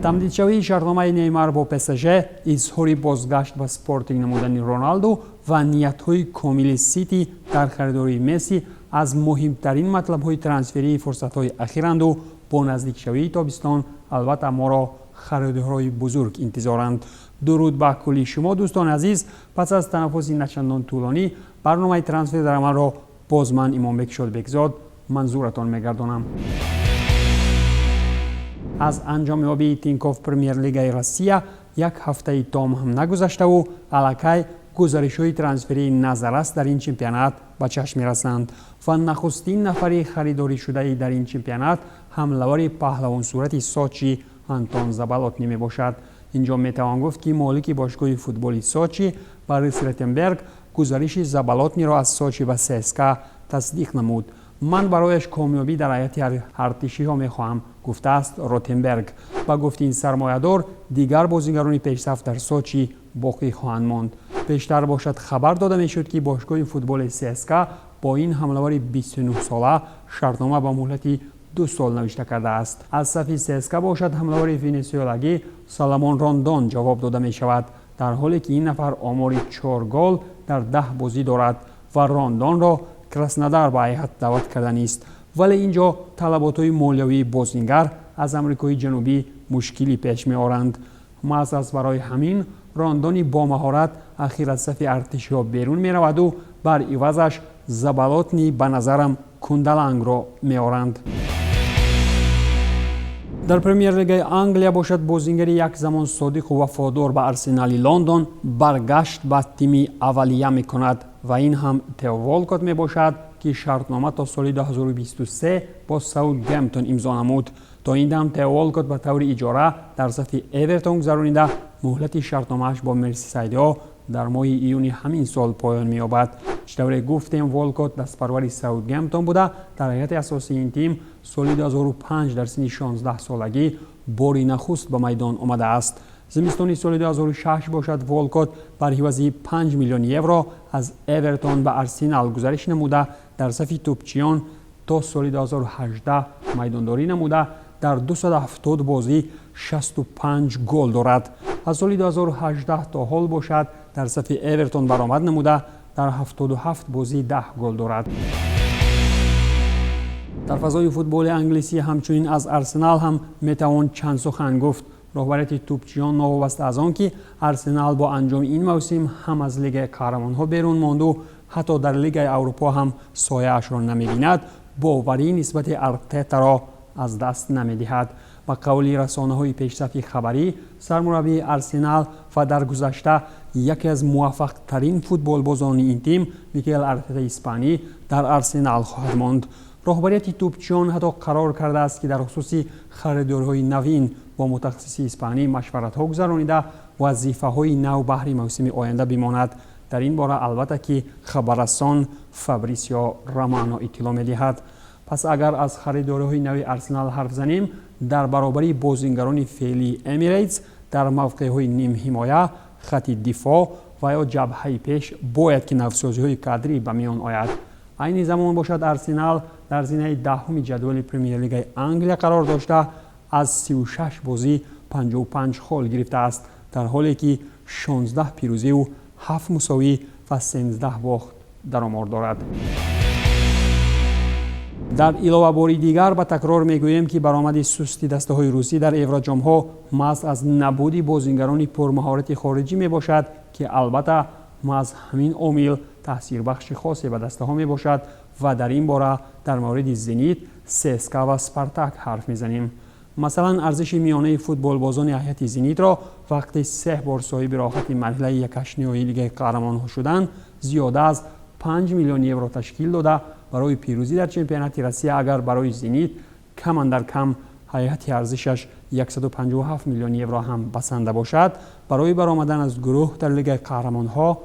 тамдидшавии шартномаи Неймар бо ПСЖ, изҳори бозгашт ба Спортинг намудани Роналду ва ниятҳои комили Сити дар харидории Месси аз муҳимтарин матлабҳои трансферии фурсатҳои ахиранду бо наздикшавии тобистон албатта моро харидорҳои бузург интизоранд. дуруд ба кулли шумо дӯстон азиз. пас аз танаффуси начандон тӯлонӣ барномаи трансфер дар амалро боз ман Имонбек Шодбекзод манзуратон мегардонам. аз анҷомёбии Тинкофф Премьер-лигаи Россия як ҳафтаи том ҳам нагузаштаву аллакай гузаришҳои трансферии назаррас дар ин чемпионат ба чашм мерасанд ва нахустин нафари харидоришудаи дар ин чемпионат ҳамлавари паҳлавонсурати Сочи Антон Заболотни мебошад. инҷо метавон гуфт ки молики бошгоҳи футболи Сочи Борис Ротенберг гузариши Заболотниро аз Сочи ба ЦСКА тасдиқ намуд. ман барояш комёбӣ дар ҳайати артишиҳо мехоҳам, гуфтааст Ротенберг. ба гуфти ин сармоядор дигар бозигарони пешсаф дар Сочи боқӣ хоҳанд монд. пештар бошад хабар дода мешуд ки бошгоҳи футболи ЦСКА бо ин ҳамлавари 29 сола шартнома ба муҳлати 2 сол навишта кардааст. аз сафи ЦСКА бошад ҳамлавари венесуэлагӣ Соломон Рондон ҷавоб дода мешавад, дар ҳоле ки ин нафар омори 4 гол дар 10 бозӣ дорад ва Рондонро Краснодар ба ҳайат даъват карда нест. вале инҷо талаботҳои молиявии бозингар аз Амрикои Ҷанубӣ мушкилӣ пеш меоранд. маҳз аз барои ҳамин Рондони бомаҳорат ахир аз сафи артишиҳо берун мераваду бар ивазаш Заболотни ба назарам кундалангро меоранд. дар Премьер-лигаи Англия бошад бозингари як замон содиқу вафодор ба Арсенали Лондон баргашт ба тими аввалия мекунад ва ин ҳам Тео Волкот мебошад ки шартнома то соли 2023 бо Саутгемптон имзо намуд. то ин дам Тео Волкот ба таври иҷора дар сафи Эвертон гузаронида муҳлати шартномааш бо Мерсисайдиҳо дар моҳи июни ҳамин сол поён меёбад. чӣ тавре гуфтем Волкот дастпарвари Саутгемптон буда дар ҳайати асосии ин тим соли 2005 дар синни 16 солагӣ бори нахуст ба майдон омадааст. зимистони соли 2006 бошад Волкот бар ҳивази 5 миллион евро аз Эвертон ба Арсенал гузариш намуда дар сафи тӯбчиён то соли 2018 майдондорӣ намуда дар 270 бозӣ 65 гол дорад. аз соли 2018 то ҳол бошад дар сафи Эвертон баромад намуда дар 77 бозӣ 10 гол дорад. дар фазои футболи англисӣ ҳамчунин аз Арсенал ҳам метавон чанд сухан гуфт. роҳбарияти тӯбчиён новобаста аз он ки Арсенал бо анҷоми ин мавсим ҳам аз Лигаи Қаҳрамонҳо берун монду ҳатто дар Лигаи Аврупо ҳам сояашро намебинад, боварии нисбати Артетаро аз даст намедиҳад. ба қавли расонаҳои пешсафи хабарӣ сармураббии Арсенал ва дар гузашта яке аз муваффақтарин футболбозони ин тим Микел Артета испанӣ дар Арсенал хоҳад монд. роҳбарияти тӯбчиён ҳатто қарор кардааст ки дар хусуси харидориҳои навин бо мутахассиси испанӣ машваратҳо гузаронида вазифаҳои нав баҳри мавсими оянда бимонад. дар ин бора албатта ки хабаррасон Фабрисио Романо иттилоъ медиҳад. пас агар аз харидориҳои нави Арсенал ҳарф занем, дар баробари бозингарони феълии Эмирейтс дар мавқеъҳои нимҳимоя, хатти дифоъ ва ё ҷабҳаи пеш бояд ки навсозиҳои кадрӣ ба миён ояд. айни замон бошад Арсенал дар зинаи 10-уми ҷадвали Премьер-лигаи Англия қарор дошта аз 36 бозӣ 55 хол гирифтааст, дар ҳоле ки 16 пирӯзиву 7 мусовӣ ва 13 бохт дар омор дорад. дар иловабори дигар ба такрор мегӯем ки баромади сусти дастаҳои русӣ дар Евроҷомҳо маҳз аз набуди бозингарони пурмаҳорати хориҷӣ мебошад ки албатта маҳз ҳамин омил таъсирбахши хосе ба дастаҳо мебошад ва дар ин бора дар мавриди Зенит, ЦСКА ва Спартак ҳарф мезанем. масалан арзиши миёнаи футболбозони ҳайати Зенитро вақти 3 бор соҳиби роҳати марҳилаи якашниҳои Лигаи Қаҳрамонҳо шуданд зиёда аз 5 миллион евро ташкил дода барои пирӯзӣ дар чемпионати Россия агар барои Зенит камандар кам ҳайати арзишаш 157 миллион евро ҳам басанда бошад, барои баромадан аз гурӯҳ дар Лигаи Қаҳрамонҳо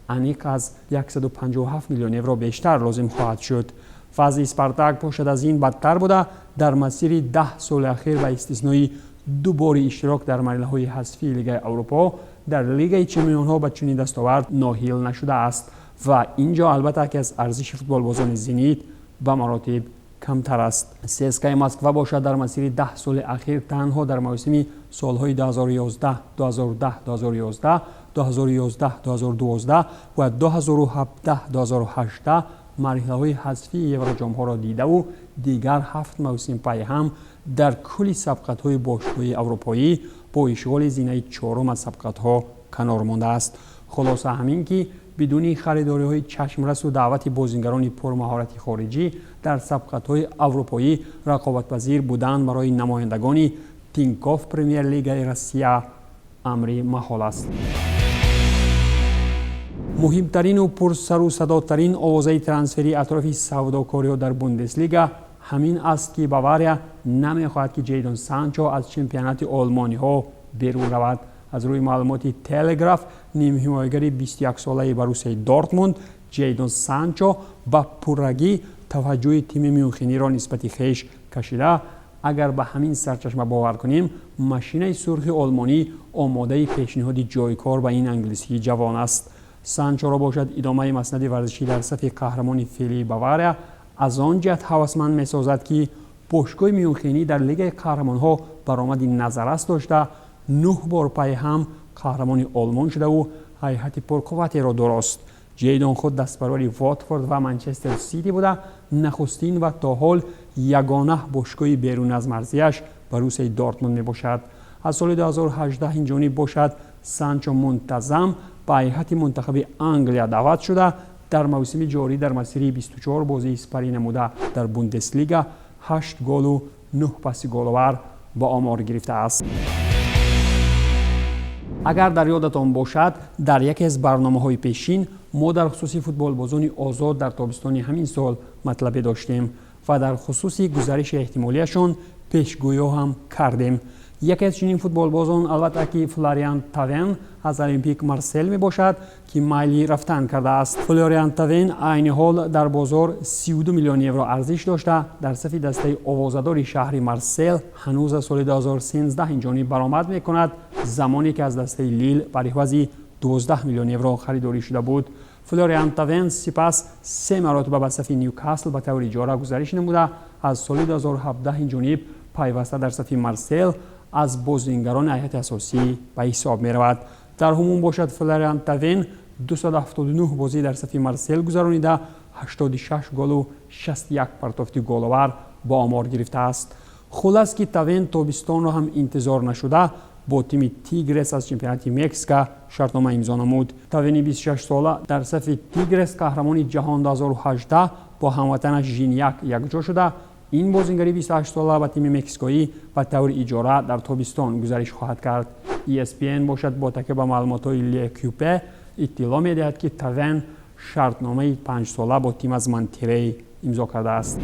аниқ аз 157 миллион евро бештар лозим хоҳад шуд. фазли Спартак бошад аз ин бадтар буда дар масири 10 соли ахир ба истиснои 2 бори иштирок дар марҳилаҳои ҳазфии Лигаи Аврупо дар Лигаи Чемпионҳо ба чунин дастовард ноҳил нашудааст ва инҷо албатта ки аз арзиши футболбозони Зенит ба маротиб камтар аст. ЦСКАи Москва бошад дар масири 10 соли ахир танҳо дар мавсими سالهای 2011 2010 2011 2011 2012 و 2017 2018 مرحله حذفی یوروجام‌ها را دیده و دیگر 7 موسم پی هم در کل سبقت‌های باشگاه‌های اروپایی با اشغال زینه چهارم از سبقت‌ها کنار مانده است. خلاصه همین که بدون خریداری‌های چشمرس و دعوت بازیگران پرمهارت خارجی در سبقت‌های اروپایی رقابت‌پذیر بودن برای نمایندگان تینکوف پرمیر لیگ روسیه امر محال است. مهمترین و پرسر و صداترین آوازه ترانسفری اطراف سوداکاری‌ها در بوندسلیگا همین است که باواریا نمی‌خواهد که جیدون سانچو از چمپیونات آلمانی‌ها بیرون رود. از روی معلومات تلگراف نیم حمایتگر 21 ساله بروسیا دورتموند جیدون سانچو با پررگی توجه تیم میونخنی را نسبت خویش کشیده. اگر به همین سرچشمه باور کنیم ماشین سرخ آلمانی آماده پیشنهاد جای کار به این انگلیسی جوان است. سانچو را باشد ادامه مسند ورزشی در صف قهرمان فعلی باواریا از آن جهت هوسمند می‌سازد که باشگاه میونخنی در لیگ قهرمان‌ها برآمد نظررس داشته 9 بار پی هم قهرمان آلمان شده و هیئت پرقوتی را داشت. جیدون خود دستپروری واتفورد و منچستر سیتی بوده نخستین و تا حال یگانه باشگاه بیرون از مرزیش بروسیا دورتموند میباشد. از سال 2018 اینجانی باشد سانچو منتظم به هیئت منتخب انگلیا دعوت شده. در موسم جاری در مسیر 24 بازی سپری نموده در بوندسلیگا 8 گل و 9 پاس گل‌آور با آمار گرفته است. اگر در یادتان باشد در یکی از برنامه‌های پیشین ما در خصوص فوتبال بازان آزاد در تابستان همین سال مطلب داشتیم و در خصوص گزارش احتمالیشان پیشگویی هم کردیم. یکی از چنین فوتبال بازان البته که فلوریان تاون از المپیک مارسل می باشد که میل رفتن کرده است. فلوریان تاون عین حال در بازار 32 میلیون یورو ارزش داشته در صف دسته آوازه‌دار شهر مارسل هنوز از سال 2013 اینجانی برآمد می کند، زمانی که از دسته لیل برای عوض 12 میلیون یورو خریداری شده بود. فلوریان تاون سپس 3 مرتبه به صف نیوکاسل به طور اجاره گزارش نموده از سال 2017 اینجانب پیوسته در صف مارسل از بازیگران هیئت اساسی به حساب می رود. در همون باشد فلوریان تاون 279 بازی در صف مارسل گذرانیده 86 گل و 61 پرتافت گل‌آور با آمار گرفته است. خلاص که تاون تابستان را هم انتظار نشده با تیم تیگرس از چمپیونات مکزیک شرطنامه امضا نمود. تاون 26 ساله در صف تیگرس قهرمان جهان 2018 با هموطنش ژینیاک یکجا شده. این بازیگر 28 ساله به تیم مکزیکایی و طور اجاره در تابستان گزارش خواهد کرد. ESPN باشد با تکیه به معلومات‌های لیکوپه اطلاع می‌دهد که تاون شرطنامه 5 ساله با تیم از مونتری امضا کرده است.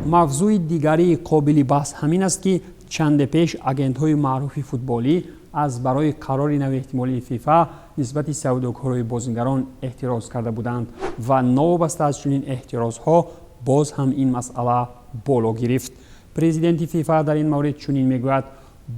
موضوع دیگری قابل بحث همین است که چند پیش اگنت‌های معروف فوتبالی از برای قرار نو احتمالی فیفا نسبت سوداکاری بازیگران احتراز کرده بودند و نوابسته از چنین احترازها باز هم این مسئله بالا گرفت. پرزیدنت فیفا در این مورد چنین میگوید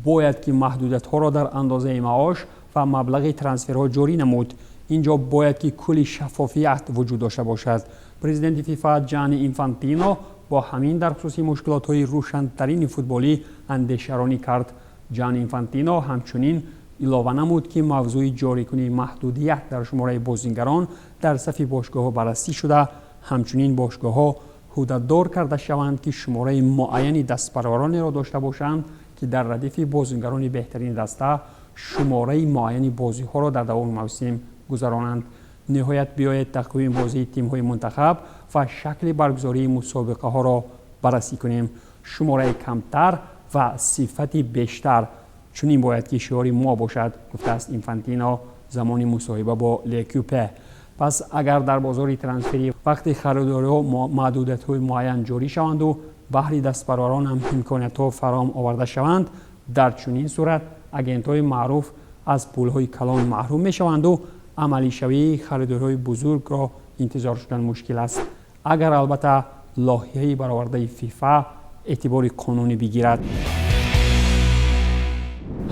باید که محدودیت‌ها را در اندازه معاش و مبلغ ترانسفرها جاری نمود. اینجا باید که کلی شفافیت وجود داشته باشد. پرزیدنت فیفا جانی اینفانتینو با همین در خصوص مشکلات‌های روشن‌ترین فوتبالی اندیشه‌رانی کرد. جانی اینفانتینو همچنین علاوه نمود که موضوع جاری کنی محدودیت در شماره بازیگران در صف باشگاه‌ها بررسی شده. همچنین باشگاه‌ها حدوددار کرده شوند که شماره معینی دستپرورانی را داشته باشند که در ردیف بازیگران بهترین دسته شماره معینی بازی‌ها را در دوام موسم گذرانند. نهایت بیاید تقویم بازی تیم‌های منتخب و شکل برگزاری مسابقه‌ها را بررسی کنیم. شماره کمتر و صفت بیشتر چنین باید که شعار ما باشد، گفته است اینفانتینو زمان مصاحبه با لیکوپه. پس اگر در بازار ترانسفری وقتی خریداری‌ها محدودیت‌های معین جاری شوند و بهره دستپروران هم امکانیت‌ها فراهم آورده شوند، در چنین صورت اگنت‌های معروف از پول‌های کلان محروم می‌شوند و عملی شوی خریداری‌های بزرگ را انتظار شدن مشکل است. اگر البته لایحه برآورده فیفا اعتبار قانونی بگیرد.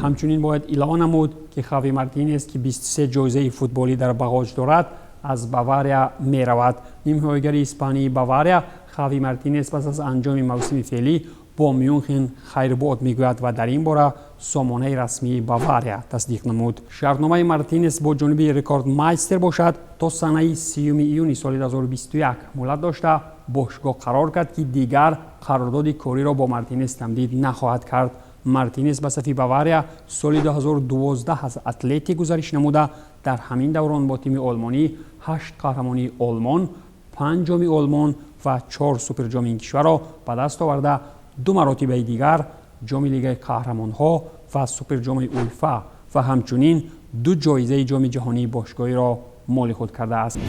همچنین باید اعلام نمود که خاوی مارتینز که 23 جایزه فوتبالی در باغاج دارد از باواریا می رود. نیم حمایتگر اسپانی باواریا خاوی مارتینز پس از انجام موسم فعلی با میونخن خیرباد میگوید و در این باره سامانه رسمی باواریا تصدیق نمود. شرطنامه مارتینز با جانبی رکورد مایستر باشد تا سنه 30 ایونی سال 2021 مهلت داشته باشگاه قرار کرد که دیگر قرارداد کاری را با مارتینز تمدید نخواهد کرد. مارتینز به صفی باواریا سال 2012 از اتلتی گزارش نموده در همین دوران با تیم آلمانی 8 قهرمانی آلمان، 5 جام آلمان و 4 سوپر جام این کشور را به دست آورده. 2 مراتب دیگر جام لیگ قهرمان‌ها و سوپر جام اویفا و همچنین 2 جایزه جام جهانی باشگاهی را مال خود کرده است.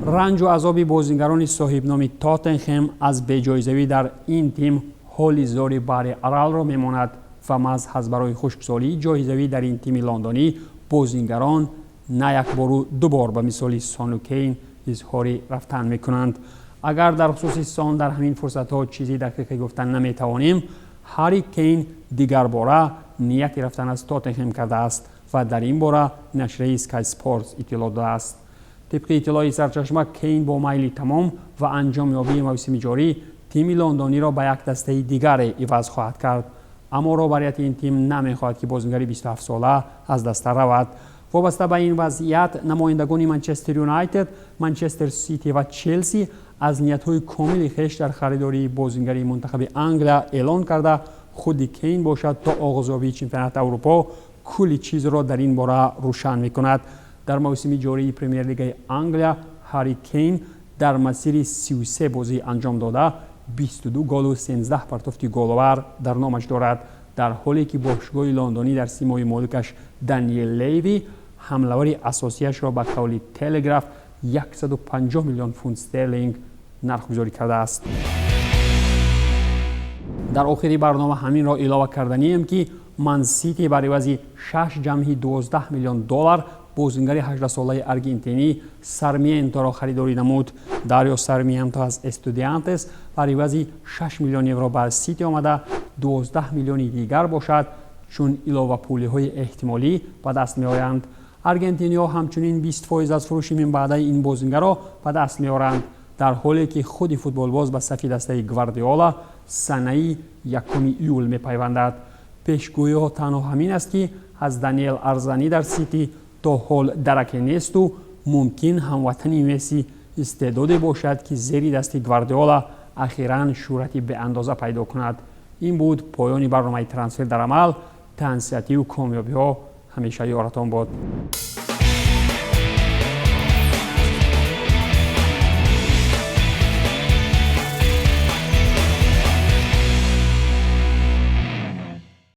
رنج و عذاب بازیگران صاحب نام تاتنهام از بجایزه‌ای در این تیم حالی زاری باری ارال را میماند و محض از برای خشکسالی جایزه‌ای در این تیم لندنی بازیگران نه یک بار و 2 بار به مثال سان و کین اظهار رفتن میکنند. اگر در خصوص سان در همین فرصت ها چیزی دقیقی گفتن نمیتوانیم، هری کین دیگر باره نیت رفتن از تاتنهام کرده است و در این باره نشریه اسکای اسپورتس اطلاع داده است. طبق اطلاع سرچشمه کین با میل تمام و انجام یابی موسم جاری تیم لندنی را به یک دسته دیگر عوض خواهد کرد، اما رهبریت این تیم نمیخواهد که بازیگر 27 ساله از دست رود. وابسته به این وضعیت نمایندگان منچستر یونایتد، منچستر سیتی و چلسی از نیت‌های کامل خویش در خریداری بازیگر منتخب انگلیا اعلان کرده خود کین باشد تا آغازیابی چمپیونات اروپا کلی چیز را در این باره روشن می‌کند. در موسم جاری پرمیر لیگ انگلیا هری کین در مسیر 33 بازی انجام داده 22 گل و 13 پرتافت گل‌آور در نامش دارد، در حالی که باشگاه لندنی در سیمای مالکش دنیل لیوی حمله‌ور اساسیش را به قول تلگراف 150 میلیون پوند استرلینگ نرخ گذاری کرده است. در آخری برنامه همین را علاوه کردنیم که من سیتی بر عوض 6.12 میلیون دلار بازیگر 18 ساله ارژانتینی سارمیانتو را خریداری نمود. داریو سارمیانتو از استودیانتس بر عوض 6 میلیون یورو بر سیتی آمده 12 میلیون دیگر باشد چون علاوه پولی‌های احتمالی به دست می‌آیند. ارژانتینی‌ها همچنین 20% از فروش من بعد این بازیگر را به دست می‌آورند، در حالی که خود فوتبالباز به صف دسته گواردیولا سنه 1 ایول می‌پیوندد. پیشگویی‌ها تنها همین است که از دانیل ارزانی در سیتی تا حال درک نیست و ممکن هموطنی مسی استعدادی باشد که زیر دست گواردیولا اخیراً شهرتی به اندازه پیدا کند. این بود پایان برنامه ترانسفر در عمل. تنسیتی و کامیابی ها همیشه یارتان باد.